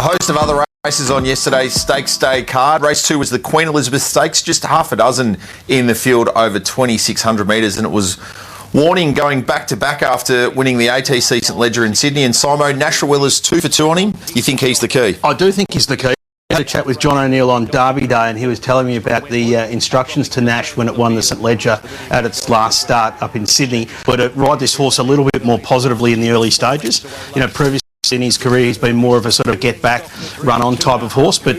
A host of other races on yesterday's Stakes Day card. Race 2 was the Queen Elizabeth Stakes, just half a dozen in the field over 2,600 metres, and it was Warning going back-to-back after winning the ATC St Ledger in Sydney. And Simo, Nash Rawiller 2 for 2 on him. You think he's the key? I do think he's the key. I had a chat with John O'Neill on Derby Day, and he was telling me about the instructions to Nash when it won the St Ledger at its last start up in Sydney, but to ride this horse a little bit more positively in the early stages. You know, previously in his career he's been more of a sort of get back, run on type of horse, but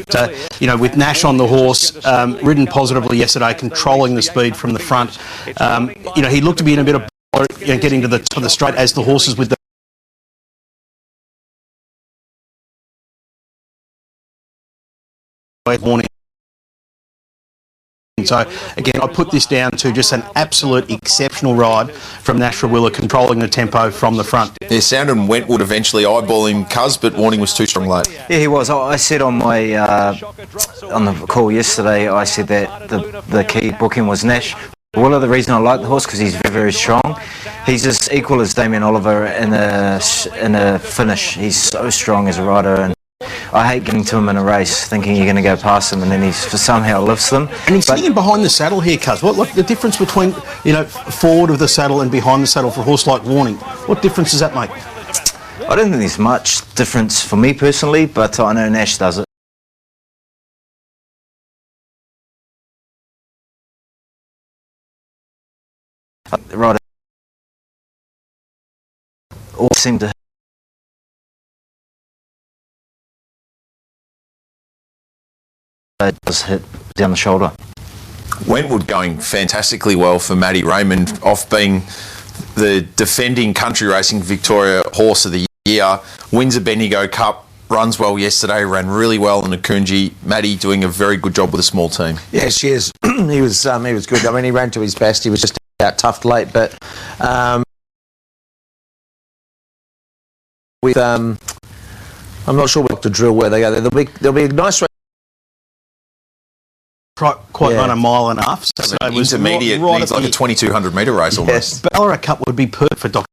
you know, with Nash on the horse, ridden positively yesterday, controlling the speed from the front, you know, he looked to be in a bit of, you know, getting to the straight as the horses with the warning. So again, I put this down to just an absolute exceptional ride from Nash Rawiller, controlling the tempo from the front. Yeah, Soundon Wentwood eventually eyeballing Cuz, but Warning was too strong late. Yeah, he was. I said on my on the call yesterday, I said that the key booking was Nash Rawiller. The reason I like the horse because he's very, very strong. He's as equal as Damien Oliver in a finish. He's so strong as a rider, and I hate getting to him in a race thinking you're going to go past him and then he somehow lifts them. And he's sitting in behind the saddle here, Cuz. What the difference between, you know, forward of the saddle and behind the saddle for a horse like Warning? What difference does that make? I don't think there's much difference for me personally, but I know Nash does it. The rider all seem to does hit down the shoulder. Wentwood going fantastically well for Matty Raymond, off being the defending Country Racing Victoria Horse of the Year. Wins a Bendigo Cup, runs well yesterday, ran really well in the Coonji. Matty doing a very good job with a small team. Yeah, she is. He was good. I mean, he ran to his best. He was just out tough late, but with I'm not sure what to drill where they go. There'll be a nice race. Quite run a mile and a half. So it was intermediate, right needs like a 2,200 metre race almost. Ballarat Cup would be perfect for Dr.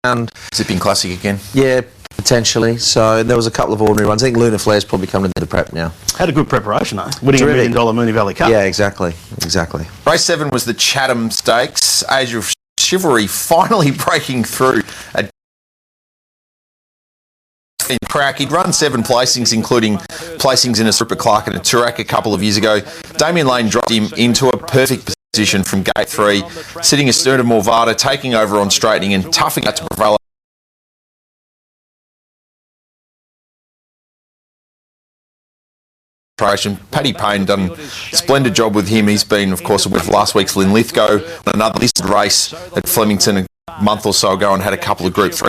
And Zipping Classic again. Yeah, potentially. So there was a couple of ordinary runs. I think Lunar Flare's probably coming into the prep now. Had a good preparation though, winning $1 million Moonee Valley Cup. Yeah, exactly. Race 7 was the Chatham Stakes. Age of Chivalry finally breaking through a crack. He'd run 7 placings, including placings in a Super Clark and a Turak a couple of years ago. Damien Lane dropped him into a perfect position from gate 3, sitting astern of Morvada, taking over on straightening and toughing out to prevail. Paddy Payne done a splendid job with him. He's been, of course, with last week's Linlithgow, another listed race at Flemington a month or so ago, and had a couple of Group 3.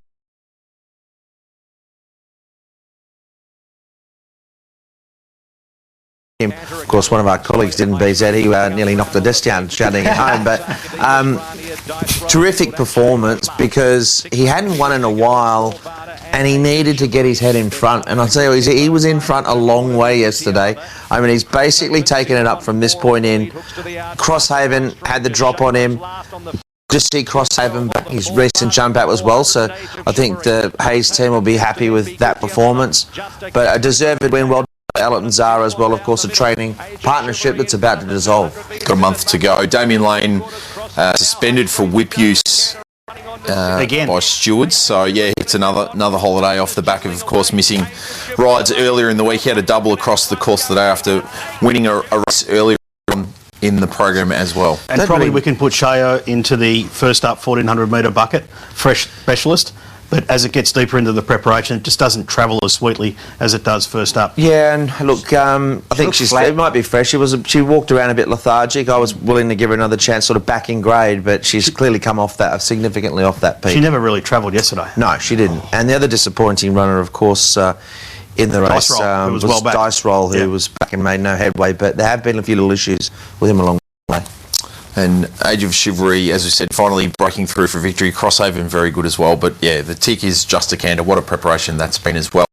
Of course, one of our colleagues didn't BZ. He nearly knocked the disc down shouting at home. But terrific performance because he hadn't won in a while and he needed to get his head in front. And I'll tell you, he was in front a long way yesterday. I mean, he's basically taken it up from this point in. Crosshaven had the drop on him. Just see Crosshaven back, his recent jump out as well, so I think the Hayes team will be happy with that performance. But a deserved win, well done by Elliot and Zara as well, of course, a training partnership that's about to dissolve. Got a month to go. Damien Lane suspended for whip use again by stewards, so yeah, it's another holiday off the back of course, missing rides earlier in the week. He had a double across the course of the day after winning a race earlier on in the program as well. And probably we can put Shayo into the first up 1,400 metre bucket, fresh specialist, but as it gets deeper into the preparation, it just doesn't travel as sweetly as it does first up. Yeah, and look, I think it might be fresh. She walked around a bit lethargic. I was willing to give her another chance, sort of back in grade, but she's clearly come off that, significantly off that peak. She never really travelled yesterday. No, she didn't. And the other disappointing runner, of course, in the race was Dice Roll, who was back and made no headway, but there have been a few little issues with him along the way. And Age of Chivalry, as we said, finally breaking through for victory. Crosshaven very good as well, but yeah, the tick is just a canter. What a preparation that's been as well.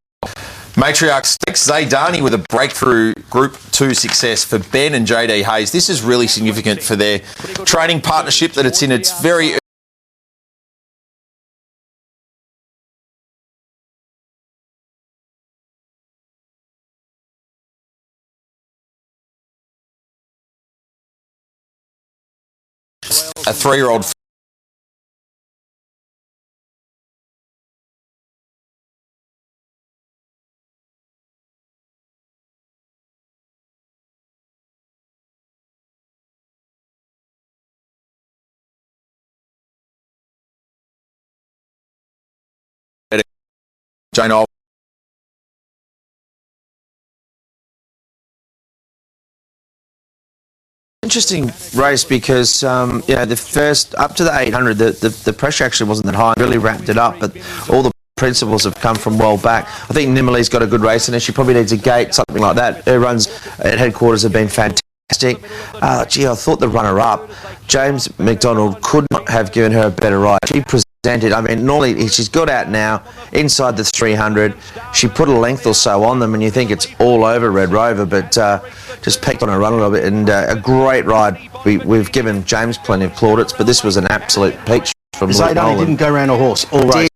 Matriarch Stakes, Zaydani with a breakthrough Group 2 success for Ben and JD Hayes. This is really significant for their training partnership that it's in its very a 3-year-old. Jane Oliver. Interesting race because the first up to the 800, the pressure actually wasn't that high. Really wrapped it up, but all the principles have come from well back. I think Nimmerley's got a good race in her. She probably needs a gate, something like that. Her runs at headquarters have been fantastic. I thought the runner-up, James McDonald, could not have given her a better ride. She presented, I mean, normally she's got out now inside the 300. She put a length or so on them, and you think it's all over Red Rover, but just peaked on her run a little bit, and a great ride. We've given James plenty of plaudits, but this was an absolute peach from Luke Zayt only Nolan. didn't go around a horse all race.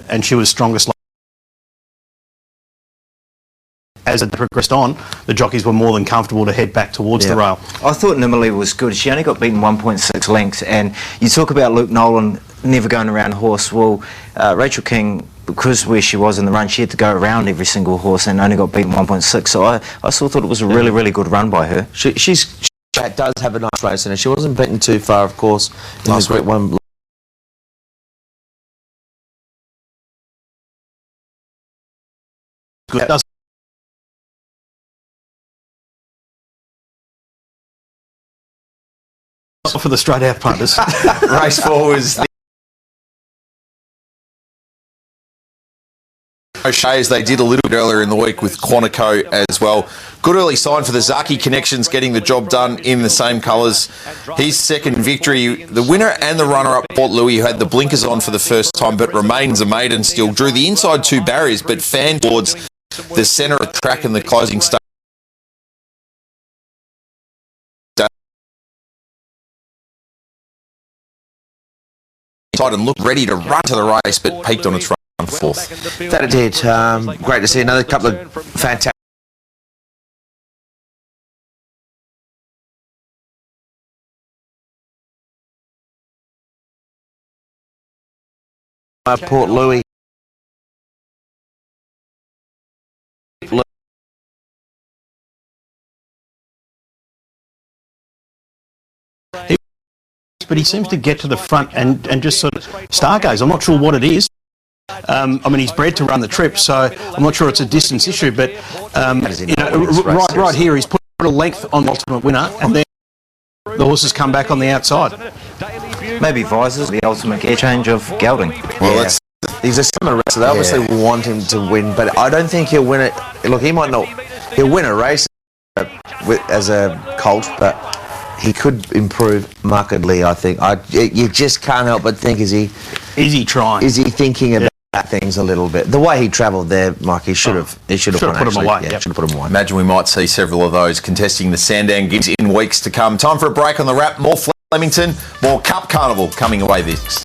And she was strongest. As it progressed on, the jockeys were more than comfortable to head back towards the rail. I thought Nimmerley was good. She only got beaten 1.6 lengths, and you talk about Luke Nolan never going around a horse. Well, Rachel King, because where she was in the run, she had to go around every single horse and only got beaten 1.6. So I still thought it was a really, really good run by her. She does have a nice race in her. She wasn't beaten too far, of course, in the Group 1. Good. For the straight out punters. Race 4 was the O'Shea's. They did a little bit earlier in the week with Quantico as well. Good early sign for the Zaki Connections getting the job done in the same colours. His second victory, the winner and the runner-up, Port Louis, who had the blinkers on for the first time but remains a maiden still, drew the inside 2 barriers but fanned towards the centre of the track in the closing stage. And looked ready to run to the race, but peaked on its run fourth. That it did. Great to see another couple of fantastic. Port Louis. But he seems to get to the front and just sort of stargaze. I'm not sure what it is. I mean, he's bred to run the trip, so I'm not sure it's a distance issue. But right here, he's put a length on the ultimate winner, and then the horses come back on the outside. Maybe Visors, the ultimate gear change of gelding. Well, he's a summer racer. They obviously want him to win, but I don't think he'll win it. Look, he might not. He'll win a race as a colt, but he could improve markedly, I think. You just can't help but think, is he trying? Is he thinking about things a little bit? The way he travelled there, Mike, he should have put him away. Yeah, should have put him away. Imagine we might see several of those contesting the Sandown Gibbs in weeks to come. Time for a break on the wrap. More Flemington, more Cup Carnival coming away this.